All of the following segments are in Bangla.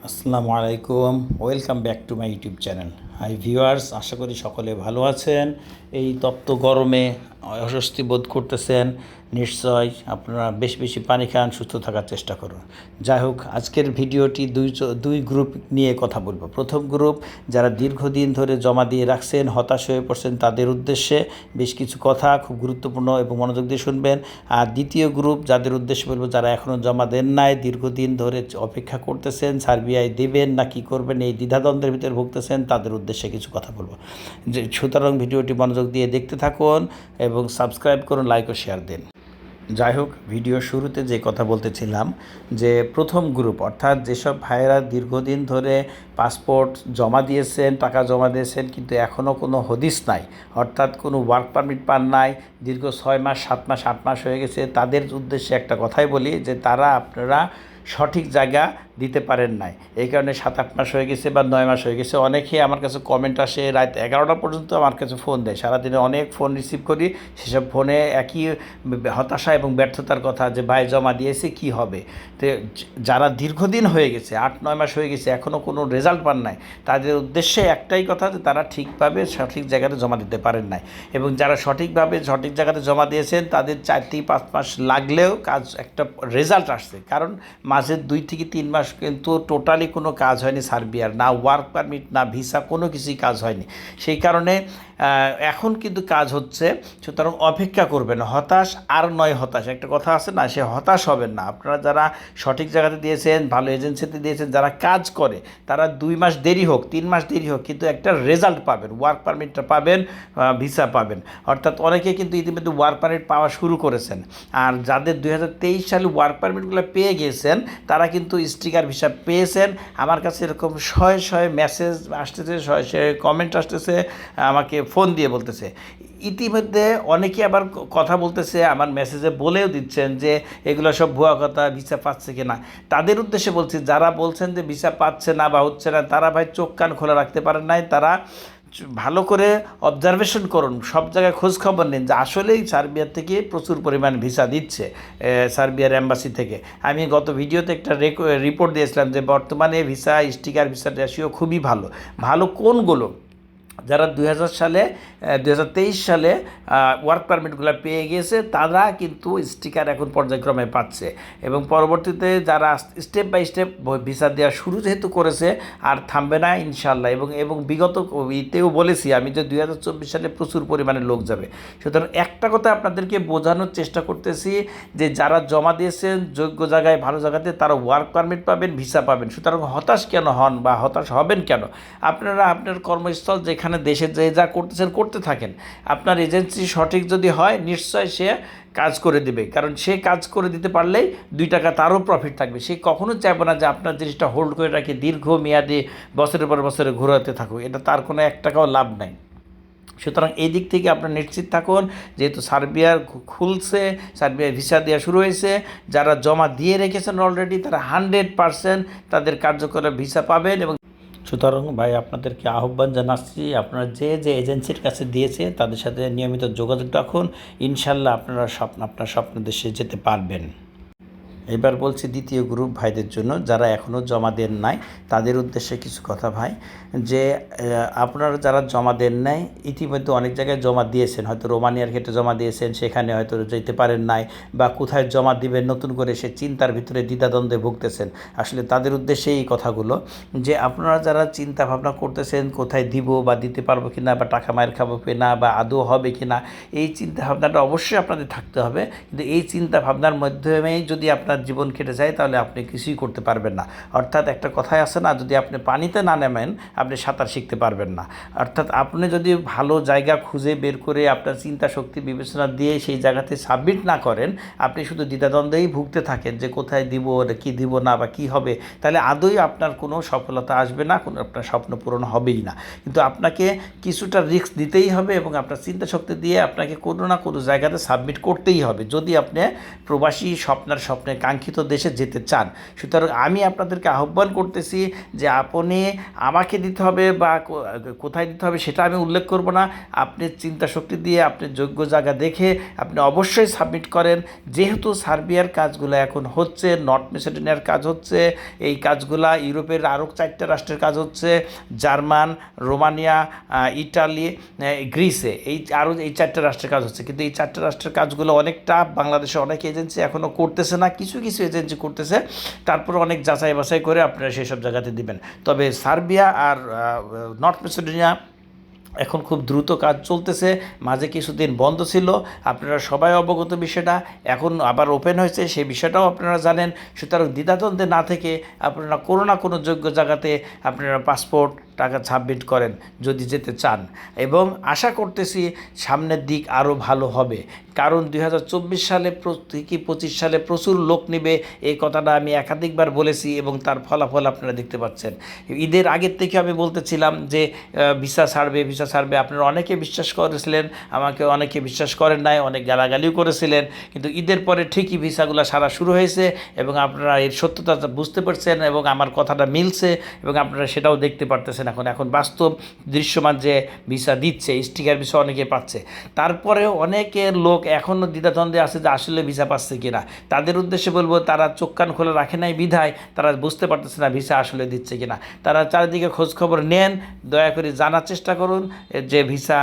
আসসালামু আলাইকুম, welcome back to my YouTube channel. Hi viewers, আশা করি সকলে ভালো আছেন। এই তপ্ত গরমে অস্বস্তি বোধ করতেছেন, নিশ্চয় আপনারা বেশি বেশি পানি খান, সুস্থ থাকার চেষ্টা করুন। যাই হোক, আজকের ভিডিওটি দুই গ্রুপ নিয়ে কথা বলবো। প্রথম গ্রুপ যারা দীর্ঘদিন ধরে জমা দিয়ে রাখছেন, হতাশ হয়ে পড়ছেন, তাদের উদ্দেশ্যে বেশ কিছু কথা খুব গুরুত্বপূর্ণ এবং মনোযোগ দিয়ে শুনবেন। আর দ্বিতীয় গ্রুপ যাদের উদ্দেশ্যে বলবো, যারা এখনও জমা দেন নাই, দীর্ঘদিন ধরে অপেক্ষা করতেছেন সার্বিয়ায় দেবেন না কি করবেন, এই দ্বিধাদ্বন্দ্বের ভিতরে ভুগতেছেন, তাদের উদ্দেশ্যে কিছু কথা বলবো। সুতরাং ভিডিওটি মনোযোগ দিয়ে দেখতে থাকুন এবং সাবস্ক্রাইব করুন, লাইক ও শেয়ার দিন। যাই হোক, ভিডিও শুরুতে যে কথা বলতেছিলাম, যে প্রথম গ্রুপ অর্থাৎ যেসব ভাইয়েরা দীর্ঘদিন ধরে পাসপোর্ট জমা দিয়েছেন, টাকা জমা দিয়েছেন, কিন্তু এখনও কোনো হদিস নাই, অর্থাৎ কোনো ওয়ার্ক পারমিট পান নাই, দীর্ঘ 6 মাস 7 মাস 8 মাস হয়ে গেছে, তাদের উদ্দেশ্যে একটা কথাই বলি যে আপনারা সঠিক জায়গা দিতে পারেন নাই। এই কারণে 7-8 মাস হয়ে গেছে বা 9 মাস হয়ে গেছে। অনেকেই আমার কাছে কমেন্ট আসে, রাত 11টা পর্যন্ত আমার কাছে ফোন দেয়। সারাদিনে অনেক ফোন রিসিভ করি, সেসব ফোনে একই হতাশা এবং ব্যর্থতার কথা, যে ভাই জমা দিয়েছে কি হবে। তো যারা দীর্ঘদিন হয়ে গেছে, 8-9 মাস হয়ে গেছে, এখনও কোনো রেজাল্ট পান নাই, তাদের উদ্দেশ্যে একটাই কথা, যে তারা ঠিকভাবে সঠিক জায়গাতে জমা দিতে পারেন নাই। এবং যারা সঠিকভাবে সঠিক জায়গাতে জমা দিয়েছেন, তাদের 4-5 মাস লাগলেও কাজ একটা রেজাল্ট আসছে। কারণ মাঝের 2 থেকে 3 মাস কিন্তু টোটালি কোনো কাজ হয়নি সার্বিয়ার, না ওয়ার্ক পারমিট না ভিসা, কোনো কিছুই কাজ হয়নি। সেই কারণে এখন কিন্তু কাজ হচ্ছে। সুতরাং অপেক্ষা করবেন, হতাশ আর নয় হতাশ, একটা কথা আছে না, সে হতাশ হবেন না। আপনারা যারা সঠিক জায়গাতে দিয়েছেন, ভালো এজেন্সিতে দিয়েছেন, যারা কাজ করে, তারা 2 মাস দেরি হোক, 3 মাস দেরি হোক, কিন্তু একটা রেজাল্ট পাবেন, ওয়ার্ক পারমিটটা পাবেন, ভিসা পাবেন। অর্থাৎ অনেকে কিন্তু ইতিমধ্যে ওয়ার্ক পারমিট পাওয়া শুরু করেছেন। আর যাদের 2023 সালে ওয়ার্ক পারমিটগুলো পেয়ে গিয়েছেন, তারা কিন্তু স্টিকার ভিসা পেয়েছেন। আমার কাছে এরকম শয়ে মেসেজ আসতেছে, শয়ে কমেন্ট আসতেছে, আমাকে ফোন দিয়ে বলতেছে। ইতিমধ্যে অনেকে আবার কথা বলতেছে, আমার মেসেজে বলেও দিচ্ছেন যে এগুলো সব ভুয়া কথা, ভিসা পাচ্ছে কি না। তাদের উদ্দেশ্যে বলছি, যারা বলছেন যে ভিসা পাচ্ছে না বা হচ্ছে না, তারা ভাই চোখ কান খোলা রাখতে পারেন নাই। তারা ভালো করে অবজারভেশন করুন, সব জায়গায় খোঁজখবর নিন যে আসলেই সার্বিয়ার থেকে প্রচুর পরিমাণ ভিসা দিচ্ছে, সার্বিয়ার অ্যাম্বাসি থেকে। আমি গত ভিডিওতে একটা রিপোর্ট দিয়েছিলাম যে বর্তমানে ভিসা, স্টিকার ভিসার রেশিও খুবই ভালো। ভালো কোনগুলো? যারা 2023 সালে ওয়ার্ক পারমিটগুলো পেয়ে গিয়েছে, তারা কিন্তু স্টিকার এখন পর্যায়ক্রমে পাচ্ছে। এবং পরবর্তীতে যারা স্টেপ বাই স্টেপ ভিসা দেওয়া শুরু যেহেতু করেছে, আর থামবে না ইনশাল্লাহ। এবং বিগত ইতেও বলেছি আমি যে 2024 সালে প্রচুর পরিমাণে লোক যাবে। সুতরাং একটা কথা আপনাদেরকে বোঝানোর চেষ্টা করতেছি, যে যারা জমা দিয়েছেন যোগ্য জায়গায়, ভালো জায়গাতে, তারা ওয়ার্ক পারমিট পাবেন, ভিসা পাবেন। সুতরাং হতাশ কেন হন বা হতাশ হবেন কেন? আপনারা আপনার কর্মস্থল যেখানে দেশে যে যা করতেছেন করতে থাকেন। আপনার এজেন্সি সঠিক যদি হয়, নিশ্চয় সে কাজ করে দেবে। কারণ সে কাজ করে দিতে পারলেই 2 টাকা তারও প্রফিট থাকবে। সে কখনো চাইবে না যে আপনার জিনিসটা হোল্ড করে রাখি, দীর্ঘমেয়াদী বছরের পর বছরে ঘোরাতে থাকুক। এটা তার কোনো 1 টাকাও লাভ নাই। সুতরাং এই দিক থেকে আপনার নিশ্চিত থাকুন, যেহেতু সার্বিয়ার খুলছে, সার্বিয়ার ভিসা দেওয়া শুরু হয়েছে, যারা জমা দিয়ে রেখেছেন অলরেডি, তারা 100% তাদের কার্যকর ভিসা পাবেন। এবং সুতরাং ভাই, আপনাদেরকে আহ্বান জানাচ্ছি, আপনারা যে এজেন্সির কাছে দিয়েছে, তাদের সাথে নিয়মিত যোগাযোগ রাখুন। ইনশাল্লাহ আপনারা আপনার স্বপ্ন দেশে যেতে পারবেন। এবার বলছি দ্বিতীয় গ্রুপ ভাইদের জন্য, যারা এখনও জমা দেন নাই, তাদের উদ্দেশ্যে কিছু কথা ভাই। যে আপনারা যারা জমা দেন নাই, ইতিমধ্যে অনেক জায়গায় জমা দিয়েছেন, হয়তো রোমানিয়ার ক্ষেত্রে জমা দিয়েছেন, সেখানে হয়তো যেতে পারেন নাই, বা কোথায় জমা দিবেন নতুন করে, সে চিন্তার ভিতরে দ্বিধাদ্বন্দ্বে ভুগতেছেন। আসলে তাদের উদ্দেশ্যে এই কথাগুলো, যে আপনারা যারা চিন্তা ভাবনা করতেছেন কোথায় দিব বা দিতে পারবো কি না, বা টাকা মায়ের খাবো কি না, বা আদৌ হবে কি না, এই চিন্তা ভাবনাটা অবশ্যই আপনাদের থাকতে হবে। কিন্তু এই চিন্তা ভাবনার মাধ্যমেই যদি আপনার জীবন কেটে যায়, তাহলে আপনি কিছুই করতে পারবেন না। অর্থাৎ একটা কথাই আছে না, যদি আপনি পানিতে না নামেন, আপনি সাঁতার শিখতে পারবেন না। অর্থাৎ আপনি যদি ভালো জায়গা খুঁজে বের করে আপনার চিন্তা শক্তি বিবেচনা দিয়ে সেই জায়গাতে সাবমিট না করেন, আপনি শুধু দ্বিধাদ্বন্দ্বেই ভুগতে থাকেন যে কোথায় দিব, কি দিব না, বা কী হবে, তাহলে আদৌ আপনার কোনো সফলতা আসবে না, কোনো আপনার স্বপ্ন পূরণ হবেই না। কিন্তু আপনাকে কিছুটা রিস্ক দিতেই হবে, এবং আপনার চিন্তা শক্তি দিয়ে আপনাকে কোনো না কোনো জায়গাতে সাবমিট করতেই হবে, যদি আপনি প্রবাসী স্বপ্নের কাঙ্ক্ষিত দেশে যেতে চান। সুতরাং আমি আপনাদেরকে আহ্বান করতেছি যে আপনি আমাকে দিতে হবে বা কোথায় দিতে হবে সেটা আমি উল্লেখ করব না। আপনি চিন্তা শক্তি দিয়ে আপনি যোগ্য জায়গা দেখে আপনি অবশ্যই সাবমিট করেন। যেহেতু সার্বিয়ার কাজগুলো এখন হচ্ছে, নর্থ মেসিডোনিয়ার কাজ হচ্ছে, এই কাজগুলা ইউরোপের আরও 4টা রাষ্ট্রের কাজ হচ্ছে, জার্মান, রোমানিয়া, ইটালি, গ্রিসে, এই 4টা রাষ্ট্রের কাজ হচ্ছে। কিন্তু এই 4টা রাষ্ট্রের কাজগুলো অনেকটা বাংলাদেশে অনেক এজেন্সি এখনও করতেছে না, কিছু কিছু এজেন্সি করতেছে। তারপর অনেক যাচাই বাছাই করে আপনারা সেই সব জায়গাতে দিবেন। তবে সার্বিয়া আর নর্থ মেসিডোনিয়া এখন খুব দ্রুত কাজ চলতেছে, মাঝে কিছুদিন বন্ধ ছিল, আপনারা সবাই অবগত বিষয়টা। এখন আবার ওপেন হয়েছে, সেই বিষয়টাও আপনারা জানেন। সুতরাং দ্বিধাদ্বন্দ্বে না থেকে আপনারা কোনো না কোনো যোগ্য জায়গাতে আপনারা পাসপোর্ট টাকা সাবমিট করেন যদি যেতে চান, এবং আশা করতেছি সামনের দিক আরও ভালো হবে। কারণ 2024 সালে কি 25 সালে প্রচুর লোক নেবে, এই কথাটা আমি একাধিকবার বলেছি এবং তার ফলাফল আপনারা দেখতে পাচ্ছেন। ঈদের আগের থেকে আমি বলতেছিলাম যে ভিসা ছাড়বে। আপনারা অনেকে বিশ্বাস করেছিলেন, আমাকে অনেকে বিশ্বাস করেন নাই, অনেক গালাগালিও করেছিলেন। কিন্তু ঈদের পরে ঠিকই ভিসাগুলো সারা শুরু হয়েছে এবং আপনারা এর সত্যতা বুঝতে পারছেন এবং আমার কথাটা মিলছে এবং আপনারা সেটাও দেখতে পারতেছেন। এখন বাস্তব দৃশ্যমান যে ভিসা দিচ্ছে, স্টিকার ভিসা অনেকে পাচ্ছে। তারপরেও অনেকের লোক এখনও দ্বিধাদ্বন্দ্বে আছে যে আসলে ভিসা পাচ্ছে কিনা। তাদের উদ্দেশ্যে বলবো, তারা চোখ কান খোলা রাখে নাই বিধায় তারা বুঝতে পারতেছে না ভিসা আসলে দিচ্ছে কিনা। তারা চারিদিকে খোঁজখবর নেন, দয়া করে জানার চেষ্টা করুন যে ভিসা,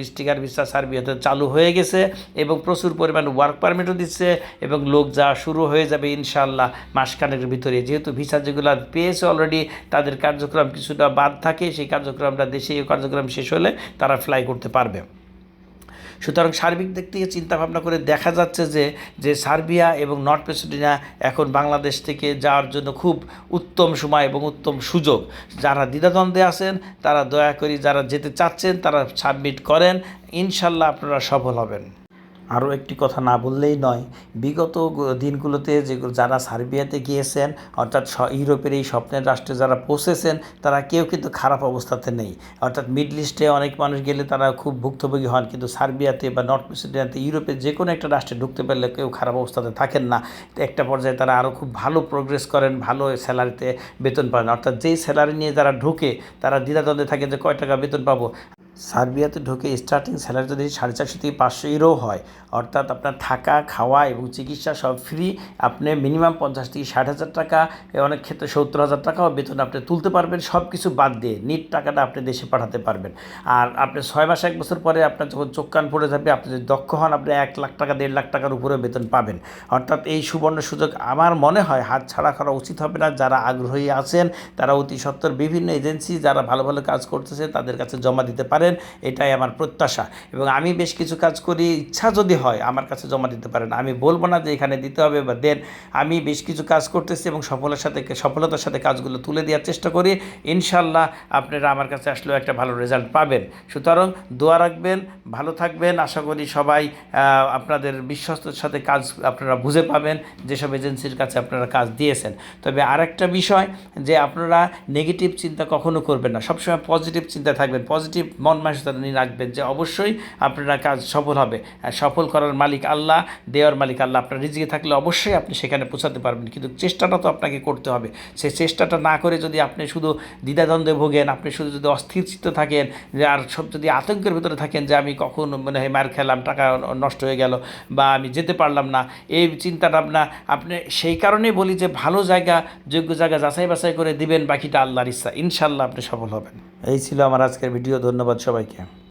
স্টিকার ভিসা সার্বিয়াতে চালু হয়ে গেছে এবং প্রচুর পরিমাণ ওয়ার্ক পারমিটও দিচ্ছে এবং লোক যাওয়া শুরু হয়ে যাবে ইনশাআল্লাহ মাসখানেকের ভিতরে। যেহেতু ভিসা যেগুলো পেয়েছে অলরেডি, তাদের কার্যক্রম কিছুটা বাদ থাকে, সেই কার্যক্রমটা দেশে কার্যক্রম শেষ হলে তারা ফ্লাই করতে পারবে। সুতরাং সার্বিক দিক থেকে চিন্তাভাবনা করে দেখা যাচ্ছে যে সার্বিয়া এবং নর্থ মেসিডোনিয়া এখন বাংলাদেশ থেকে যাওয়ার জন্য খুব উত্তম সময় এবং উত্তম সুযোগ। যারা দ্বিধাদ্বন্দ্বে আছেন তারা দয়া করে, যারা যেতে চাচ্ছেন তারা সাবমিট করেন, ইনশাল্লাহ আপনারা সফল হবেন। আরও একটি কথা না বললেই নয়, বিগত দিনগুলোতে যারা সার্বিয়াতে গিয়েছেন, অর্থাৎ ইউরোপের এই স্বপ্নের রাষ্ট্রে যারা পৌঁছেছেন, তারা কেউ কিন্তু খারাপ অবস্থাতে নেই। অর্থাৎ মিডল ইস্টে অনেক মানুষ গেলে তারা খুব ভুক্তভোগী হন, কিন্তু সার্বিয়াতে বা নর্থ মেসিডোনিয়াতে, ইউরোপের যে কোনো একটা রাষ্ট্রে ঢুকতে পারলে কেউ খারাপ অবস্থাতে থাকেন না। একটা পর্যায়ে তারা আরও খুব ভালো প্রোগ্রেস করেন, ভালো স্যালারিতে বেতন পান। অর্থাৎ যেই স্যালারি নিয়ে যারা ঢুকে তারা দ্বিধাদ্বন্দ্বে থাকেন যে কয় টাকা বেতন পাবো। সার্বিয়াতে ঢুকে স্টার্টিং স্যালারি যদি 450 থেকে 500 ইউরো হয়, অর্থাৎ আপনার থাকা, খাওয়া এবং চিকিৎসা সব ফ্রি, আপনি মিনিমাম 50 থেকে 60,000 টাকা, অনেক ক্ষেত্রে 70,000 টাকাও বেতন আপনি তুলতে পারবেন, সব কিছু বাদ দিয়ে নিট টাকাটা আপনি দেশে পাঠাতে পারবেন। আর আপনি 6 মাস 1 বছর পরে আপনার যখন চোখ কান পড়ে যাবে, আপনি যদি দক্ষ হন, আপনি 1 লাখ টাকা 1.5 লাখ টাকার উপরে বেতন পাবেন। অর্থাৎ এই সুবর্ণ সুযোগ আমার মনে হয় হাত ছাড়া করা উচিত হবে না। যারা আগ্রহী আছেন তারা অতি সত্বর বিভিন্ন এজেন্সি যারা ভালো ভালো কাজ করতেছে তাদের কাছে জমা দিতে পারেন, এটাই আমার প্রত্যাশা। এবং আমি বেশ কিছু কাজ করি, ইচ্ছা যদি হয় আমার কাছে জমা দিতে পারেন। আমি বলবো না যে এখানে দিতে হবে বা দেন। আমি বেশ কিছু কাজ করতেছি এবং সফলতার সাথে কাজগুলো তুলে দেওয়ার চেষ্টা করি। ইনশাল্লাহ আপনারা আমার কাছে আসলেও একটা ভালো রেজাল্ট পাবেন। সুতরাং দোয়া রাখবেন, ভালো থাকবেন। আশা করি সবাই আপনাদের বিশ্বস্তর সাথে কাজ আপনারা বুঝে পাবেন যেসব এজেন্সির কাছে আপনারা কাজ দিয়েছেন। তবে আরেকটা বিষয়, যে আপনারা নেগেটিভ চিন্তা কখনো করবেন না, সবসময় পজিটিভ চিন্তা থাকবেন, পজিটিভ মন মানসিকতা নিয়ে রাখবেন যে অবশ্যই আপনারা কাজ সফল হবে। আর সফল করার মালিক আল্লাহ, দেওয়ার মালিক আল্লাহ। আপনার রিজিকে থাকলে অবশ্যই আপনি সেখানে পৌঁছাতে পারবেন, কিন্তু চেষ্টাটা তো আপনাকে করতে হবে। সেই চেষ্টাটা না করে যদি আপনি শুধু দ্বিধাদ্বন্দ্বে ভোগেন, আপনি শুধু যদি অস্থির চিত্ত থাকেন, যে আর সব যদি আতঙ্কের ভিতরে থাকেন যে আমি কখন মনে হয় মার খেলাম, টাকা নষ্ট হয়ে গেল বা আমি যেতে পারলাম না, এই চিন্তাটা আপনি সেই কারণেই বলি যে ভালো জায়গা, যোগ্য জায়গা যাচাই বাছাই করে দিবেন, বাকিটা আল্লাহর ইচ্ছা। ইনশাল্লাহ আপনি সফল হবেন। এই ছিল আমার আজকের ভিডিও। ধন্যবাদ সবাইকে।